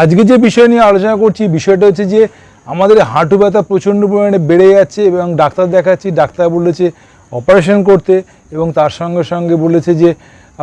আজকে যে বিষয় নিয়ে আলোচনা করছি বিষয়টা হচ্ছে যে আমাদের হাঁটু ব্যথা প্রচণ্ড পরিমাণে বেড়ে যাচ্ছে এবং ডাক্তার দেখাচ্ছি, ডাক্তার বলেছে অপারেশন করতে এবং তার সঙ্গে সঙ্গে বলেছে যে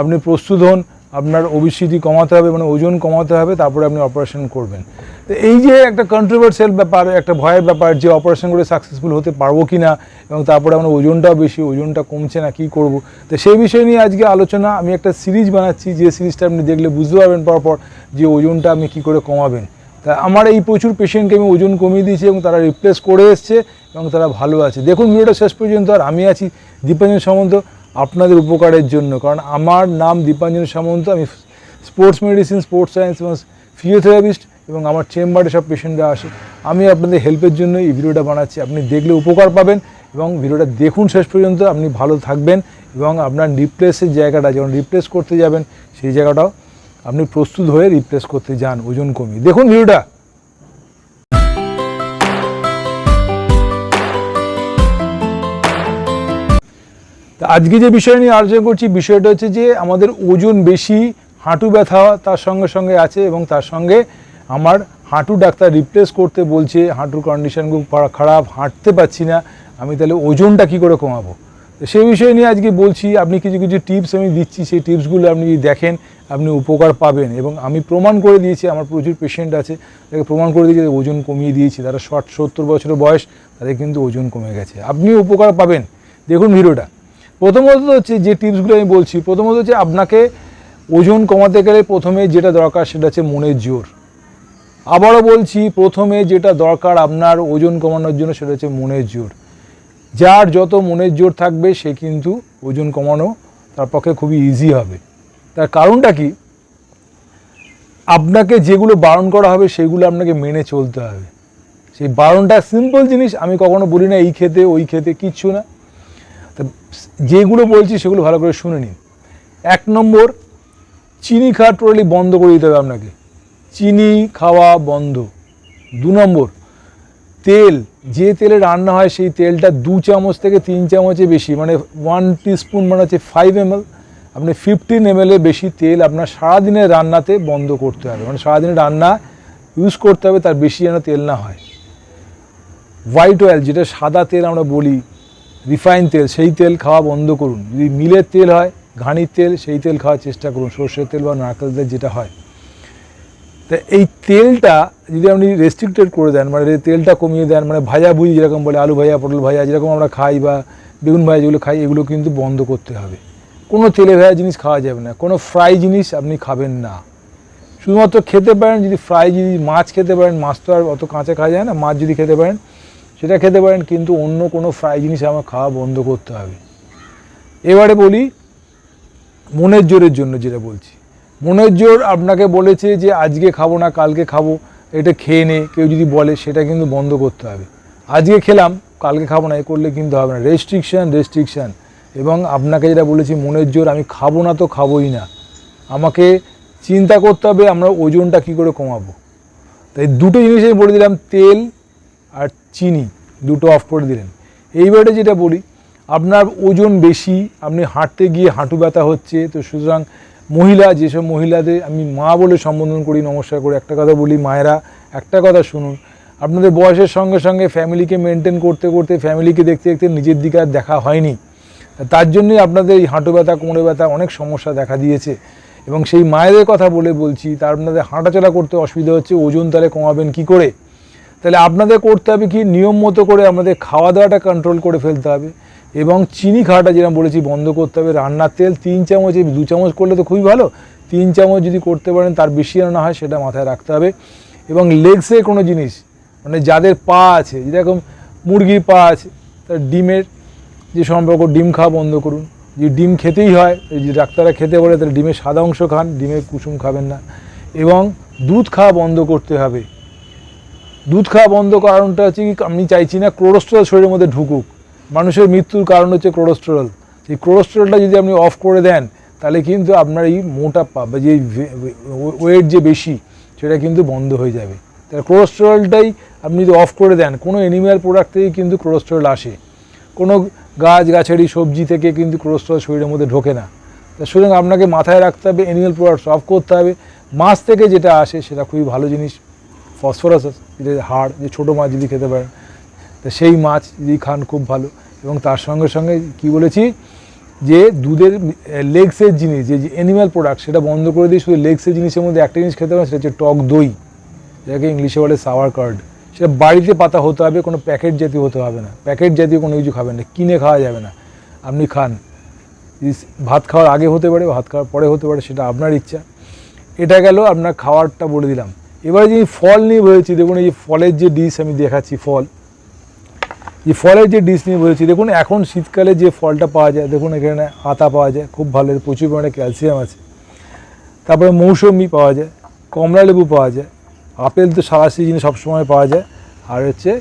আপনি প্রস্তুত হন, আপনার ওবেসিটি কমাতে হবে, মানে ওজন কমাতে হবে, তারপরে আপনি অপারেশন করবেন। তো এই যে একটা কন্ট্রোভার্সিয়াল ব্যাপার, একটা ভয়ের ব্যাপার যে অপারেশন করে সাকসেসফুল হতে পারবো কি না, এবং তারপরে আমার ওজনটাও বেশি, ওজনটা কমছে না, কী করব। তো সেই বিষয় নিয়ে আজকে আলোচনা। আমি একটা সিরিজ বানাচ্ছি, যে সিরিজটা আপনি দেখলে বুঝতে পারবেন পরপর যে ওজনটা আপনি কী করে কমাবেন। তা আমার এই প্রচুর পেশেন্টকে আমি ওজন কমিয়ে দিয়েছি এবং তারা রিপ্লেস করে এসছে এবং তারা ভালো আছে। দেখুন ভিডিওটা শেষ পর্যন্ত। আর আমি আছি দীপাঞ্জন সামন্ত আপনাদের উপকারের জন্য, কারণ আমার নাম দীপাঞ্জন সামন্ত। আমি স্পোর্টস মেডিসিন, স্পোর্টস সায়েন্স এবং ফিজিওথেরাপিস্ট, এবং আমার চেম্বারে সব পেশেন্টরা আসে। আমি আপনাদের হেল্পের জন্য এই ভিডিওটা বানাচ্ছি। আপনি দেখলে উপকার পাবেন এবং ভিডিওটা দেখুন শেষ পর্যন্ত। আপনি ভালো থাকবেন এবং আপনার রিপ্লেসের জায়গাটা, যখন রিপ্লেস করতে যাবেন সেই জায়গাটাও আপনি প্রস্তুত হয়ে রিপ্লেস করতে যান ওজন কমিয়ে। দেখুন ভিডিওটা। তা আজকে যে বিষয় নিয়ে আলোচনা করছি বিষয়টা হচ্ছে যে আমাদের ওজন বেশি, হাঁটু ব্যথা তার সঙ্গে সঙ্গে আছে, এবং তার সঙ্গে আমার হাঁটু ডাক্তার রিপ্লেস করতে বলছে, হাঁটুর কন্ডিশন খুব খারাপ, হাঁটতে পারছি না, আমি তাহলে ওজনটা কী করে কমাবো। তো সেই বিষয় নিয়ে আজকে বলছি। আপনি কিছু কিছু টিপস আমি দিচ্ছি, সেই টিপসগুলো আপনি দেখেন, আপনি উপকার পাবেন। এবং আমি প্রমাণ করে দিয়েছি, আমার প্রচুর পেশেন্ট আছে তাদেরকে প্রমাণ করে দিয়েছি, ওজন কমিয়ে দিয়েছি। তারা 60-70 বছরের বয়স, তাদের কিন্তু ওজন কমে গেছে। আপনিও উপকার পাবেন। দেখুন ভিডিওটা। প্রথমত হচ্ছে যে টিপসগুলো আমি বলছি, প্রথমত হচ্ছে আপনাকে ওজন কমাতে গেলে প্রথমে যেটা দরকার সেটা হচ্ছে মনের জোর। আবারও বলছি, প্রথমে যেটা দরকার আপনার ওজন কমানোর জন্য সেটা হচ্ছে মনের জোর। যার যত মনের জোর থাকবে সে কিন্তু ওজন কমানো তার পক্ষে খুবই ইজি হবে। তার কারণটা কি, আপনাকে যেগুলো বারণ করা হবে সেগুলো আপনাকে মেনে চলতে হবে। সেই বারণটা সিম্পল জিনিস, আমি কখনো বলি না এই খেতে ওই খেতে, কিচ্ছু না। তা যেগুলো বলছি সেগুলো ভালো করে শুনে নিন। 1 নম্বর, চিনি খাওয়া টোটালি বন্ধ করে দিতে হবে আপনাকে, চিনি খাওয়া বন্ধ। 2 নম্বর, তেল, যে তেলে রান্না হয় সেই তেলটা 2 চামচ থেকে 3 চামচে বেশি, মানে 1 টিস্পুন মানে হচ্ছে 5 ml, আপনি 15 ml বেশি তেল আপনার সারাদিনের রান্নাতে বন্ধ করতে হবে। মানে সারাদিনের রান্না ইউজ করতে হবে, তার বেশি যেন তেল না হয়। হোয়াইট অয়েল, যেটা সাদা তেল আমরা বলি, রিফাইন তেল, সেই তেল খাওয়া বন্ধ করুন। যদি মিলের তেল হয়, ঘানির তেল, সেই তেল খাওয়ার চেষ্টা করুন, সর্ষের তেল বা নারকেল তেল যেটা হয়। তা এই তেলটা যদি আপনি রেস্ট্রিক্টেড করে দেন, মানে তেলটা কমিয়ে দেন, মানে ভাজাভুজি যেরকম বলে, আলু ভাজা, পটল ভাজা যেরকম আমরা খাই, বা বেগুন ভাজা যেগুলো খাই, এগুলো কিন্তু বন্ধ করতে হবে। কোনো তেলে ভাজা জিনিস খাওয়া যাবে না, কোনো ফ্রাই জিনিস আপনি খাবেন না। শুধুমাত্র খেতে পারেন যদি ফ্রাই, যদি মাছ খেতে পারেন, মাছ তো আর অত কাঁচা খাওয়া যায় না, মাছ যদি খেতে পারেন সেটা খেতে পারেন, কিন্তু অন্য কোনো ফ্রাই জিনিস আমার খাওয়া বন্ধ করতে হবে। এবারে বলি মনের জোরের জন্য যেটা বলছি। মনের জোর আপনাকে বলেছে যে আজকে খাবো না কালকে খাবো, এটা খেয়ে নে, কেউ যদি বলে, সেটা কিন্তু বন্ধ করতে হবে। আজকে খেলাম কালকে খাবো না, এ করলে কিন্তু হবে না। রেস্ট্রিকশান। এবং আপনাকে যেটা বলেছি মনের জোর, আমি খাবো না তো খাবোই না, আমাকে চিন্তা করতে হবে আমরা ওজনটা কী করে কমাবো। তাই দুটো জিনিস আমি বলে দিলাম, তেল আর চিনি, দুটো অফ করে দিলেন। এইবারে যেটা বলি, আপনার ওজন বেশি, আপনি হাঁটতে গিয়ে হাঁটু ব্যথা হচ্ছে, তো সুতরাং মহিলা, যেসব মহিলাদের আমি মা বলে সম্বোধন করি, নমস্কার করে একটা কথা বলি, মায়েরা একটা কথা শুনুন, আপনাদের বয়সের সঙ্গে সঙ্গে ফ্যামিলিকে মেনটেন করতে করতে, ফ্যামিলিকে দেখতে দেখতে নিজের দিকে আর দেখা হয়নি, তার জন্যই আপনাদের এই হাঁটু ব্যথা, কোমরে ব্যথা অনেক সমস্যা দেখা দিয়েছে। এবং সেই মায়েদের কথা বলছি, তার আপনাদের হাঁটাচলা করতে অসুবিধা হচ্ছে, ওজন তাহলে কমাবেন কি করে? তাহলে আপনাদের করতে হবে কি, নিয়ম মতো করে আমাদের খাওয়া দাওয়াটা কন্ট্রোল করে ফেলতে হবে, এবং চিনি খাওয়াটা যেরকম বলেছি বন্ধ করতে হবে। রান্নার তেল 3 চামচ, 2 চামচ করলে তো খুবই ভালো, 3 চামচ যদি করতে পারেন, তার বেশি যেন না হয় সেটা মাথায় রাখতে হবে। এবং লেগসে কোনো জিনিস, মানে যাদের পা আছে, যেরকম মুরগির পা আছে, তার ডিমের যে সম্পর্ক, ডিম খাওয়া বন্ধ করুন। যে ডিম খেতেই হয়, যে ডাক্তাররা খেতে বলে, তাহলে ডিমের সাদা অংশ খান, ডিমের কুসুম খাবেন না। এবং দুধ খাওয়া বন্ধ করতে হবে। দুধ খাওয়া বন্ধ কারণটা হচ্ছে কি, আমি চাইছি না কোলেস্টেরল শরীরের মধ্যে ঢুকুক। মানুষের মৃত্যুর কারণ হচ্ছে কোলেস্টেরল। সেই কোলেস্টেরলটা যদি আপনি অফ করে দেন, তাহলে কিন্তু আপনার এই মোটাপা বা যে ওয়েট যে বেশি, সেটা কিন্তু বন্ধ হয়ে যাবে। তাহলে কোলেস্টেরলটাই আপনি যদি অফ করে দেন, কোনো অ্যানিম্যাল প্রোডাক্ট থেকে কিন্তু কোলেস্টেরল আসে, কোনো গাছগাছালি সবজি থেকে কিন্তু কোলেস্টেরল শরীরের মধ্যে ঢোকে না। তা সুতরাং আপনাকে মাথায় রাখতে হবে, অ্যানিম্যাল প্রোডাক্টস অফ করতে হবে। মাছ থেকে যেটা আসে সেটা খুবই ভালো জিনিস, ফসফরাস আছে, যেটা হাড়, যে ছোটো মাছ যদি খেতে পারেন তা সেই মাছ যদি খান খুব ভালো। এবং তার সঙ্গে সঙ্গে কি বলেছি যে দুধের লেগসের জিনিস, যে অ্যানিম্যাল প্রোডাক্ট সেটা বন্ধ করে দিয়ে শুধু লেগসের জিনিসের মধ্যে একটা জিনিস খেতে পারেন, সেটা হচ্ছে টক দই, যাকে ইংলিশে বলে সাওয়ার কার্ড। সেটা বাড়িতে পাতা হতে হবে, কোনো প্যাকেট জাতীয় হতে হবে না, প্যাকেট জাতীয় কোনো কিছু খাবেন না, কিনে খাওয়া যাবে না। আপনি খান, ভাত খাওয়ার আগে হতে পারে, ভাত খাওয়ার পরে হতে পারে, সেটা আপনার ইচ্ছা। এটা গেল আপনার খাওয়ারটা বলে দিলাম। এবারে যে ফল নিয়ে বলেছি, দেখুন এই যে ফলের যে ডিশ আমি দেখাচ্ছি, ফল, এই ফলের যে ডিশ নিয়ে বলেছি, দেখুন এখন শীতকালে যে ফলটা পাওয়া যায়, দেখুন এখানে আতা পাওয়া যায়, খুব ভালো, প্রচুর পরিমাণে ক্যালসিয়াম আছে। তারপরে মৌসুমি পাওয়া যায়, কমলা লেবু পাওয়া যায়, আপেল তো সারা সিজনে সবসময় পাওয়া যায়, আর হচ্ছে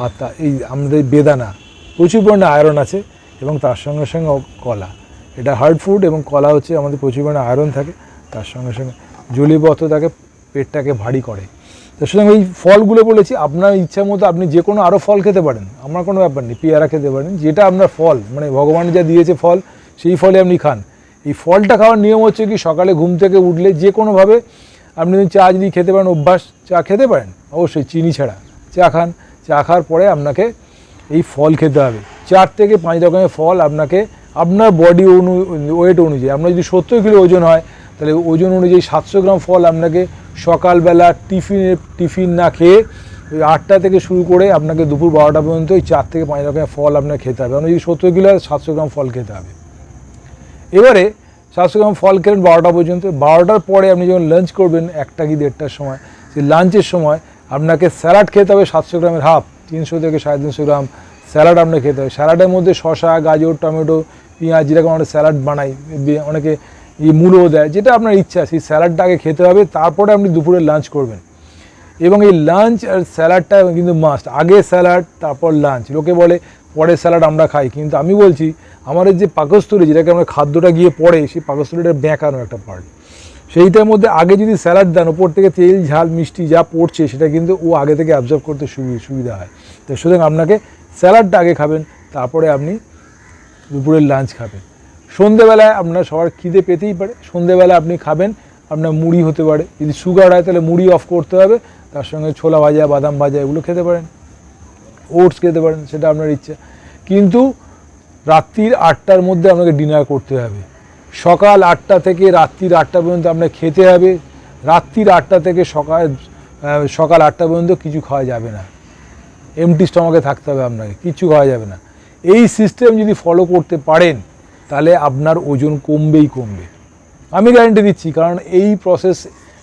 আতা, এই আমাদের বেদানা, প্রচুর পরিমাণে আয়রন আছে। এবং তার সঙ্গে সঙ্গে কলা, এটা হার্ড ফুড, এবং কলা হচ্ছে আমাদের প্রচুর পরিমাণে আয়রন থাকে, তার সঙ্গে সঙ্গে জলীয়বদ্ধ থাকে, পেটটাকে ভারী করে। তো সুতরাং এই ফলগুলো বলেছি, আপনার ইচ্ছা মতো আপনি যে কোনো আরও ফল খেতে পারেন, আমার কোনো ব্যাপার নেই, পেয়ারা খেতে পারেন, যেটা আপনার ফল, মানে ভগবান যা দিয়েছে ফল, সেই ফলে আপনি খান। এই ফলটা খাওয়ার নিয়ম হচ্ছে কি, সকালে ঘুম থেকে উঠলে যে কোনোভাবে আপনি চা যদি খেতে পারেন, অভ্যাস, চা খেতে পারেন অবশ্যই চিনি ছাড়া, চা খান, চা খাওয়ার পরে আপনাকে এই ফল খেতে হবে। 4 থেকে 5 রকমের ফল আপনাকে আপনার বডি ওয়েট অনুযায়ী, আপনার যদি 70 কিলো ওজন হয় তাহলে ওজন অনুযায়ী 700 গ্রাম ফল আপনাকে সকালবেলা টিফিন না খেয়ে ওই 8টা থেকে শুরু করে আপনাকে দুপুর 12টা পর্যন্ত ওই 4 থেকে 5 রকমের ফল আপনাকে খেতে হবে। আপনার যদি 70 কিলো 700 গ্রাম ফল খেতে হবে। এবারে 700 গ্রাম ফল খেলেন 12টা পর্যন্ত, 12টার পরে আপনি যখন লাঞ্চ করবেন 1টা কি 1:30টার সময়, সেই লাঞ্চের সময় আপনাকে স্যালাড খেতে হবে 700 গ্রামের হাফ, 300 থেকে 350 গ্রাম স্যালাড আপনাকে খেতে হবে। স্যালাডের মধ্যে শসা, গাজর, টমেটো, পেঁয়াজ, যেরকম আমরা স্যালাড বানাই, অনেকে মূলও দেয়, যেটা আপনার ইচ্ছা, সেই স্যালাডটা আগে খেতে হবে, তারপরে আপনি দুপুরে লাঞ্চ করবেন। এবং এই লাঞ্চ আর স্যালাডটা কিন্তু মাস্ট, আগে স্যালাড তারপর লাঞ্চ। লোকে বলে পরে স্যালাড আমরা খাই, কিন্তু আমি বলছি আমাদের যে পাকস্থলী, যেটাকে আমরা খাদ্যটা গিয়ে পড়ে, সেই পাকস্থলীটা ব্যাঁকানো একটা পার্ট, সেইটার মধ্যে আগে যদি স্যালাড দেন, ওপর থেকে তেল, ঝাল, মিষ্টি যা পড়ছে সেটা কিন্তু ও আগে থেকে অ্যাবজর্ব করতে সুবিধা হয়। তো সুতরাং আপনাকে স্যালাডটা আগে খাবেন, তারপরে আপনি দুপুরের লাঞ্চ খাবেন। সন্ধেবেলায় আপনার সবার খিদে পেতেই পারে, সন্ধেবেলায় আপনি খাবেন, আপনার মুড়ি হতে পারে, যদি সুগার হয় তাহলে মুড়ি অফ করতে হবে, তার সঙ্গে ছোলা ভাজা, বাদাম ভাজা এগুলো খেতে পারেন, ওটস খেতে পারেন, সেটা আপনার ইচ্ছা। কিন্তু রাত্রির 8টার মধ্যে আপনাকে ডিনার করতে হবে। সকাল 8টা থেকে রাত্রির 8টা পর্যন্ত আপনাকে খেতে হবে, রাত্রির 8টা থেকে সকাল 8টা পর্যন্ত কিছু খাওয়া যাবে না, এমটি স্টমাকে থাকতে হবে আপনাকে, কিচ্ছু খাওয়া যাবে না। এই সিস্টেম যদি ফলো করতে পারেন তাহলে আপনার ওজন কমবেই কমবে, আমি গ্যারান্টি দিচ্ছি। কারণ এই প্রসেস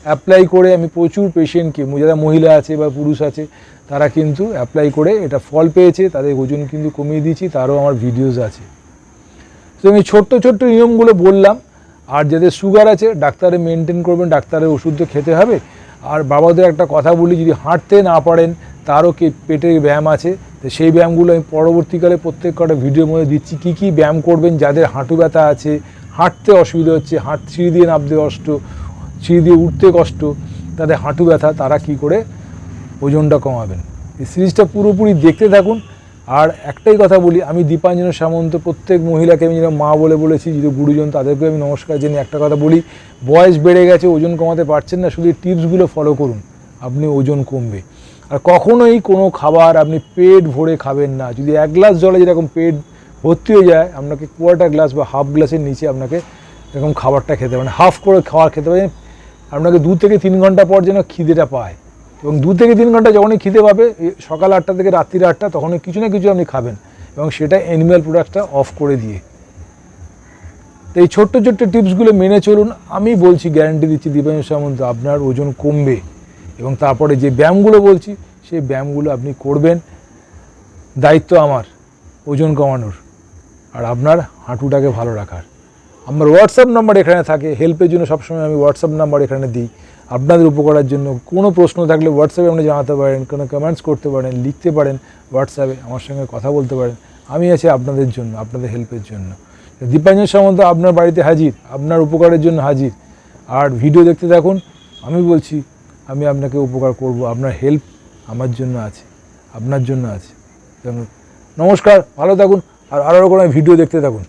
অ্যাপ্লাই করে আমি প্রচুর পেশেন্টকে, যারা মহিলা আছে বা পুরুষ আছে, তারা কিন্তু অ্যাপ্লাই করে এটা ফল পেয়েছে, তাদের ওজন কিন্তু কমিয়ে দিয়েছি, তারও আমার ভিডিওস আছে। তো আমি ছোট্ট ছোট্ট নিয়মগুলো বললাম। আর যাদের সুগার আছে ডাক্তারে মেনটেন করবেন, ডাক্তারের ওষুধ তো খেতে হবে। আর বাবাদের একটা কথা বলি, যদি হাঁটতে না পারেন তারও পেটের ব্যায়াম আছে, তো সেই ব্যায়ামগুলো আমি পরবর্তীকালে প্রত্যেক কটা ভিডিওর মধ্যে দিচ্ছি, কী কী ব্যায়াম করবেন। যাদের হাঁটু ব্যথা আছে, হাঁটতে অসুবিধা হচ্ছে, সিঁড়ি দিয়ে নামতে কষ্ট, সিঁড়ি দিয়ে উঠতে কষ্ট, তাদের হাঁটু ব্যথা, তারা কি করে ওজনটা কমাবেন। এই সিরিজটা পুরোপুরি দেখতে থাকুন। আর একটাই কথা বলি, আমি দীপাঞ্জন সামন্ত, প্রত্যেক মহিলাকে আমি যেন মা বলে বলেছি, যদি গুরুজন তাদেরকে আমি নমস্কার জানিয়ে একটা কথা বলি, বয়স বেড়ে গেছে, ওজন কমাতে পারছেন না, শুধু এই টিপসগুলো ফলো করুন, আপনি ওজন কমবে। আর কখনোই কোনো খাবার আপনি পেট ভরে খাবেন না। যদি 1 গ্লাস জলে যেরকম পেট ভর্তি হয়ে যায়, আপনাকে 1/4 গ্লাস বা হাফ গ্লাসের নিচে আপনাকে এরকম খাবারটা খেতে পারেন, হাফ করে খাবার খেতে পারেন। আপনাকে 2 থেকে 3 ঘন্টা পর যেন খিদেটা পায়, এবং 2 থেকে 3 ঘন্টা যখনই খিদে পাবে, সকাল 8টা থেকে রাত্রির 8টা, তখনই কিছু না কিছু আপনি খাবেন, এবং সেটা অ্যানিম্যাল প্রোডাক্টটা অফ করে দিয়ে। তো এই ছোট্ট ছোট্ট টিপসগুলো মেনে চলুন, আমি বলছি, গ্যারান্টি দিচ্ছি দীপাঞ্জন সামন্ত, আপনার ওজন কমবে। এবং তারপরে যে ব্যায়ামগুলো বলছি সেই ব্যায়ামগুলো আপনি করবেন। দায়িত্ব আমার ওজন কমানোর, আর আপনার হাঁটুটাকে ভালো রাখার। আমার হোয়াটসঅ্যাপ নাম্বার এখানে থাকে, হেল্পের জন্য সবসময় আমি হোয়াটসঅ্যাপ নাম্বার এখানে দিই আপনাদের উপকারের জন্য। কোনো প্রশ্ন থাকলে হোয়াটসঅ্যাপে আপনি জানাতে পারেন, কোনো কমেন্টস করতে পারেন, লিখতে পারেন হোয়াটসঅ্যাপে, আমার সঙ্গে কথা বলতে পারেন। আমি আছি আপনাদের জন্য, আপনাদের হেল্পের জন্য। দীপাঞ্জন সামন্ত আপনার বাড়িতে হাজির, আপনার উপকারের জন্য হাজির। আর ভিডিও দেখতে থাকুন, আমি বলছি আমি আপনাকে উপকার করব, আপনার হেল্প আমার জন্য আছে, আপনার জন্য আছে। নমস্কার, ভালো থাকুন, আর আরও কোনো ভিডিও দেখতে থাকুন।